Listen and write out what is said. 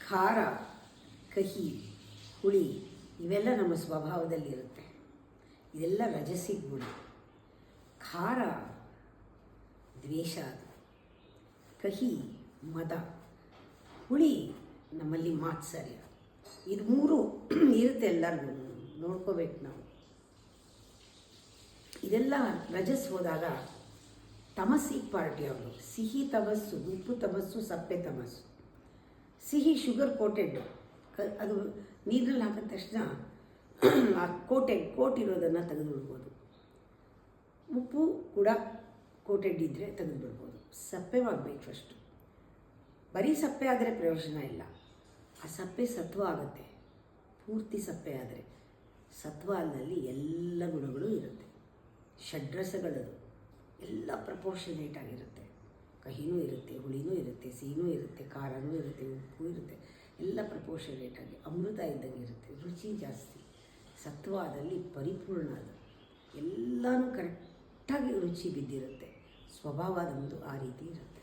ಖಾರ, ಕಹಿ, ಹುಳಿ ಇವೆಲ್ಲ ನಮ್ಮ ಸ್ವಭಾವದಲ್ಲಿರುತ್ತೆ. ಇದೆಲ್ಲ ರಜಸಿಕ್ ಗುಣ. ಖಾರ ದ್ವೇಷ, ಕಹಿ ಮದ, ಹುಳಿ ನಮ್ಮಲ್ಲಿ ಮಾತ್ಸರ್ಯ. ಇದು ಮೂರು ಇರುತ್ತೆ ಎಲ್ಲರಿಗೂ, ನೋಡ್ಕೋಬೇಕು ನಾವು. ಇದೆಲ್ಲ ರಜಸ್ ಹೋದಾಗ ತಮಸ್ಸಿಗೆ ಪಾರ್ಟಿ ಅವರು. ಸಿಹಿ ತಮಸ್ಸು, ಉಪ್ಪು ತಮಸ್ಸು, ಸಪ್ಪೆ ತಮಸ್ಸು. ಸಿಹಿ ಶುಗರ್ ಕೋಟೆಡ್, ಅದು ನೀರಲ್ಲಿ ಹಾಕಿದ ತಕ್ಷಣ ಆ ಕೋಟಿರೋದನ್ನು ತೆಗೆದುಬಿಡ್ಬೋದು. ಉಪ್ಪು ಕೂಡ ಕೋಟೆಡ್ ಇದ್ದರೆ ತೆಗೆದುಬಿಡ್ಬೋದು. ಸಪ್ಪೆ ಆಗಬೇಕು ಫಸ್ಟು. ಬರೀ ಸಪ್ಪೆ ಆದರೆ ಪ್ರಯೋಜನ ಇಲ್ಲ. ಆ ಸಪ್ಪೆ ಸತ್ವ ಆಗುತ್ತೆ. ಪೂರ್ತಿ ಸಪ್ಪೆ ಆದರೆ ಸತ್ವ ಅಲ್ಲಲ್ಲಿ ಎಲ್ಲ ಗುಣಗಳು ಇರುತ್ತೆ. ಷಡ್ರಸಗಳದು ಎಲ್ಲ ಪ್ರಪೋರ್ಷನೇಟ್ ಆಗಿರುತ್ತೆ. ಕಹಿನೂ ಇರುತ್ತೆ, ಹುಳಿನೂ ಇರುತ್ತೆ, ಸಿಹಿನೂ ಇರುತ್ತೆ, ಖಾರನೂ ಇರುತ್ತೆ, ಉಪ್ಪು ಇರುತ್ತೆ. ಎಲ್ಲ ಪ್ರಪೋರ್ಷನೇಟ್ ಆಗಿ ಅಮೃತ ಇದ್ದಂಗೆ ಇರುತ್ತೆ. ರುಚಿ ಜಾಸ್ತಿ. ಸತ್ವದಲ್ಲಿ ಪರಿಪೂರ್ಣ ಅದು. ಎಲ್ಲನೂ ಕರೆಕ್ಟಾಗಿ ರುಚಿ ಬಿದ್ದಿರುತ್ತೆ. ಸ್ವಭಾವ ನಮ್ಮದು ಆ ರೀತಿ ಇರುತ್ತೆ.